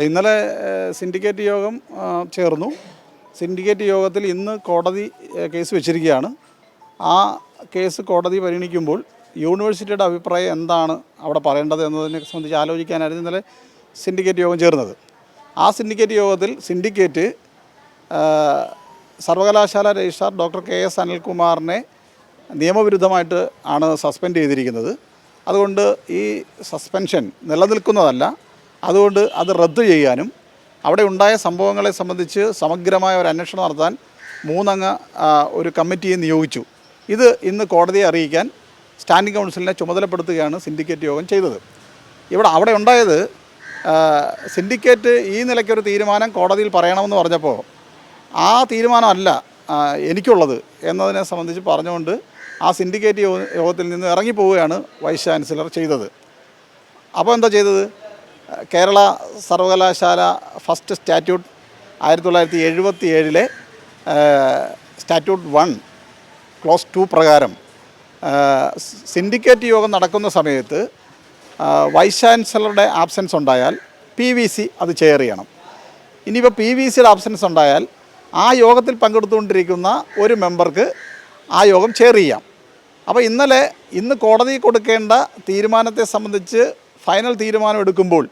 ഇന്നലെ സിൻഡിക്കേറ്റ് യോഗം ചേർന്നു. സിൻഡിക്കേറ്റ് യോഗത്തിൽ ഇന്ന് കോടതി കേസ് വെച്ചിരിക്കുകയാണ്. ആ കേസ് കോടതി പരിഗണിക്കുമ്പോൾ യൂണിവേഴ്സിറ്റിയുടെ അഭിപ്രായം എന്താണ് അവിടെ പറയേണ്ടത് എന്നതിനെ സംബന്ധിച്ച് ആലോചിക്കാനായിരുന്നു ഇന്നലെ സിൻഡിക്കേറ്റ് യോഗം ചേർന്നത്. ആ സിൻഡിക്കേറ്റ് യോഗത്തിൽ സിൻഡിക്കേറ്റ് സർവകലാശാല രജിസ്ട്രാർ ഡോക്ടർ കെ.എസ്. അനിൽകുമാറിനെ നിയമവിരുദ്ധമായിട്ട് ആണ് സസ്പെൻഡ് ചെയ്തിരിക്കുന്നത്. അതുകൊണ്ട് ഈ സസ്പെൻഷൻ നിലനിൽക്കുന്നതല്ല. അതുകൊണ്ട് അത് റദ്ദു ചെയ്യാനും അവിടെ ഉണ്ടായ സംഭവങ്ങളെ സംബന്ധിച്ച് സമഗ്രമായ ഒരു അന്വേഷണം നടത്താൻ 3 അംഗ ഒരു കമ്മിറ്റിയെ നിയോഗിച്ചു. ഇത് ഇന്ന് കോടതിയെ അറിയിക്കാൻ സ്റ്റാൻഡിംഗ് കൗൺസിലിനെ ചുമതലപ്പെടുത്തുകയാണ് സിൻഡിക്കേറ്റ് യോഗം ചെയ്തത്. അവിടെ ഉണ്ടായത് സിൻഡിക്കേറ്റ് ഈ നിലയ്ക്കൊരു തീരുമാനം കോടതിയിൽ പറയണമെന്ന് പറഞ്ഞപ്പോൾ ആ തീരുമാനമല്ല എനിക്കുള്ളത് എന്നതിനെ സംബന്ധിച്ച് പറഞ്ഞുകൊണ്ട് ആ സിൻഡിക്കേറ്റ് യോഗത്തിൽ നിന്ന് ഇറങ്ങിപ്പോവുകയാണ് വൈസ് ചാൻസലർ ചെയ്തത്. അപ്പോൾ എന്താ ചെയ്തത്? കേരള സർവകലാശാല ഫസ്റ്റ് സ്റ്റാറ്റ്യൂട്ട് 1977 സ്റ്റാറ്റ്യൂട്ട് 1 ക്ലോസ് 2 പ്രകാരം സിൻഡിക്കേറ്റ് യോഗം നടക്കുന്ന സമയത്ത് വൈസ് ചാൻസലറുടെ ആബ്സെൻസ് ഉണ്ടായാൽ PVC അത് ചെയർ ചെയ്യണം. ഇനിയിപ്പോൾ PVCയുടെ ആബ്സെൻസ് ഉണ്ടായാൽ ആ യോഗത്തിൽ പങ്കെടുത്തുകൊണ്ടിരിക്കുന്ന ഒരു മെമ്പർക്ക് ആ യോഗം ചെയർ ചെയ്യാം. അപ്പോൾ ഇന്ന് കോടതി കൊടുക്കേണ്ട തീരുമാനത്തെ സംബന്ധിച്ച് ഫൈനൽ തീരുമാനം എടുക്കുമ്പോൾ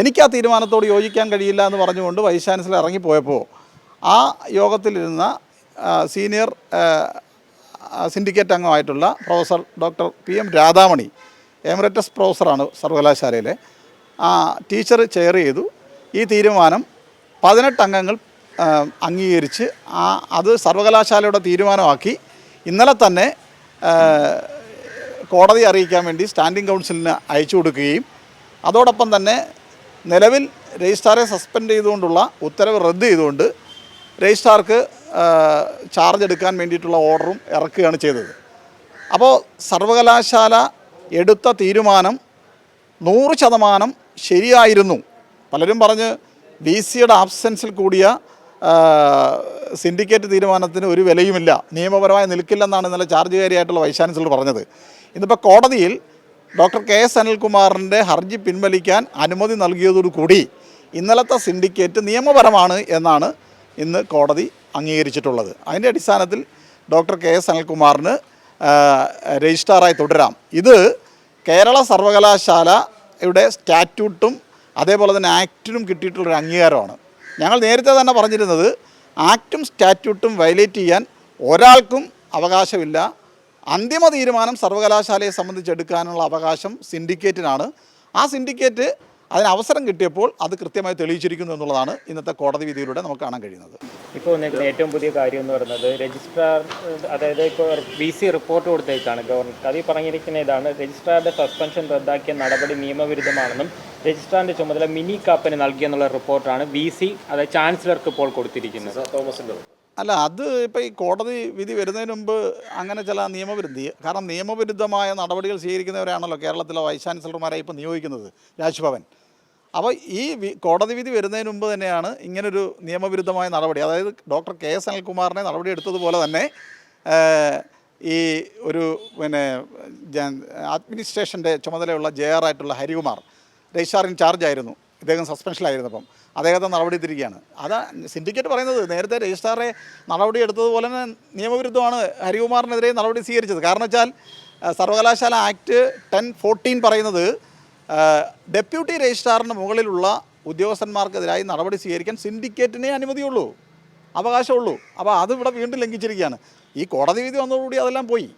എനിക്ക് ആ തീരുമാനത്തോട് യോജിക്കാൻ കഴിയില്ല എന്ന് പറഞ്ഞുകൊണ്ട് വൈസ് ചാൻസലർ ഇറങ്ങിപ്പോയപ്പോൾ ആ യോഗത്തിലിരുന്ന സീനിയർ സിൻഡിക്കേറ്റ് അംഗമായിട്ടുള്ള professor doctor PM Radhamani, emeritus പ്രൊഫസറാണ് സർവകലാശാലയിലെ, ആ ടീച്ചർ ചെയർ ചെയ്തു. ഈ തീരുമാനം 18 അംഗങ്ങൾ അംഗീകരിച്ച് അത് സർവകലാശാലയുടെ തീരുമാനമാക്കി ഇന്നലെ തന്നെ കോടതി അറിയിക്കാൻ വേണ്ടി സ്റ്റാൻഡിംഗ് കൗൺസിലിന് അയച്ചു കൊടുക്കുകയും അതോടൊപ്പം തന്നെ നിലവിൽ രജിസ്ട്രാറെ സസ്പെൻഡ് ചെയ്തുകൊണ്ടുള്ള ഉത്തരവ് റദ്ദ് ചെയ്തുകൊണ്ട് രജിസ്ട്രാർക്ക് ചാർജ് എടുക്കാൻ വേണ്ടിയിട്ടുള്ള ഓർഡറും ഇറക്കുകയാണ് ചെയ്തത്. അപ്പോൾ സർവകലാശാല എടുത്ത തീരുമാനം 100% ശരിയായിരുന്നു. പലരും പറഞ്ഞ് VCയുടെ ആബ്സെൻസിൽ കൂടിയ സിൻഡിക്കേറ്റ് തീരുമാനത്തിന് ഒരു വിലയുമില്ല, നിയമപരമായി നിൽക്കില്ലെന്നാണ് ഇന്നലെ ചാർജുകാരിയായിട്ടുള്ള വൈസ് ചാൻസലർ പറഞ്ഞത്. ഇന്നിപ്പോൾ കോടതിയിൽ ഡോക്ടർ കെ.എസ്. അനിൽകുമാറിൻ്റെ ഹർജി പിൻവലിക്കാൻ അനുമതി നൽകിയതോടുകൂടി ഇന്നലത്തെ സിൻഡിക്കേറ്റ് നിയമപരമാണ് എന്നാണ് ഇന്ന് കോടതി അംഗീകരിച്ചിട്ടുള്ളത്. അതിൻ്റെ അടിസ്ഥാനത്തിൽ ഡോക്ടർ കെ.എസ്. അനിൽകുമാറിന് രജിസ്ട്രാറായി തുടരാം. ഇത് കേരള സർവകലാശാലയുടെ സ്റ്റാറ്റ്യൂട്ടും അതേപോലെ തന്നെ ആക്റ്റിനും കിട്ടിയിട്ടുള്ളൊരു അംഗീകാരമാണ്. ഞങ്ങൾ നേരത്തെ തന്നെ പറഞ്ഞിരുന്നത് ആക്റ്റും സ്റ്റാറ്റ്യൂട്ടും വയലേറ്റ് ചെയ്യാൻ ഒരാൾക്കും അവകാശമില്ല. അന്തിമ തീരുമാനം സർവകലാശാലയെ സംബന്ധിച്ചെടുക്കാനുള്ള അവകാശം സിൻഡിക്കേറ്റിനാണ്. ആ സിൻഡിക്കേറ്റ് അതിന് അവസരം കിട്ടിയപ്പോൾ അത് കൃത്യമായി തെളിയിച്ചിരിക്കുന്നു എന്നുള്ളതാണ് ഇന്നത്തെ കോടതി വിധിയിലൂടെ നമുക്ക് കാണാൻ കഴിയുന്നത്. ഇപ്പോൾ ഏറ്റവും പുതിയ കാര്യം എന്ന് പറയുന്നത് രജിസ്ട്രാർ, അതായത് ഇപ്പോൾ VC റിപ്പോർട്ട് കൊടുത്തേക്കാണ് ഗവർണർക്ക്. അതിൽ പറഞ്ഞിരിക്കുന്ന ഇതാണ്: രജിസ്ട്രാറുടെ സസ്പെൻഷൻ റദ്ദാക്കിയ നടപടി നിയമവിരുദ്ധമാണെന്നും രജിസ്ട്രാറിൻ്റെ ചുമതല മിനി കാപ്പന് നൽകിയെന്നുള്ള റിപ്പോർട്ടാണ് VC, അതായത് ചാൻസലർക്ക് ഇപ്പോൾ കൊടുത്തിരിക്കുന്നത്. അല്ല, അത് ഇപ്പോൾ ഈ കോടതി വിധി വരുന്നതിന് മുമ്പ് അങ്ങനെ ചില കാരണം നിയമവിരുദ്ധമായ നടപടികൾ സ്വീകരിക്കുന്നവരാണല്ലോ കേരളത്തിലെ വൈസ് ചാൻസലർമാരായി ഇപ്പോൾ നിയോഗിക്കുന്നത് രാജ്ഭവൻ. അപ്പോൾ ഈ കോടതി വിധി വരുന്നതിന് മുമ്പ് തന്നെയാണ് ഇങ്ങനൊരു നിയമവിരുദ്ധമായ നടപടി, അതായത് ഡോക്ടർ കെ.എസ്. അനിൽകുമാറിനെ നടപടി എടുത്തതുപോലെ തന്നെ ഈ ഒരു അഡ്മിനിസ്ട്രേഷൻ്റെ ചുമതലയുള്ള JR ആയിട്ടുള്ള ഹരികുമാർ രജിസ്ട്രാർ ഇൻചാർജ് ആയിരുന്നു. ഇദ്ദേഹം സസ്പെൻഷനിലായിരുന്നപ്പം അദ്ദേഹത്തെ നടപടി എടുത്തിരിക്കുകയാണ്. അതാ സിൻഡിക്കേറ്റ് പറയുന്നത്. നേരത്തെ രജിസ്ട്രാറെ നടപടി എടുത്തതുപോലെ തന്നെ നിയമവിരുദ്ധമാണ് ഹരികുമാറിനെതിരെ നടപടി സ്വീകരിച്ചത്. കാരണം വെച്ചാൽ സർവകലാശാല ആക്ട് 1014 പറയുന്നത് ഡെപ്യൂട്ടി രജിസ്ട്രാറിന് മുകളിലുള്ള ഉദ്യോഗസ്ഥന്മാർക്കെതിരായി നടപടി സ്വീകരിക്കാൻ സിൻഡിക്കേറ്റിനെ അനുമതിയുള്ളൂ, അവകാശമുള്ളൂ. അപ്പോൾ അത് ഇവിടെ വീണ്ടും ലംഘിച്ചിരിക്കുകയാണ്. ഈ കോടതി വിധി വന്നതോടുകൂടി അതെല്ലാം പോയി.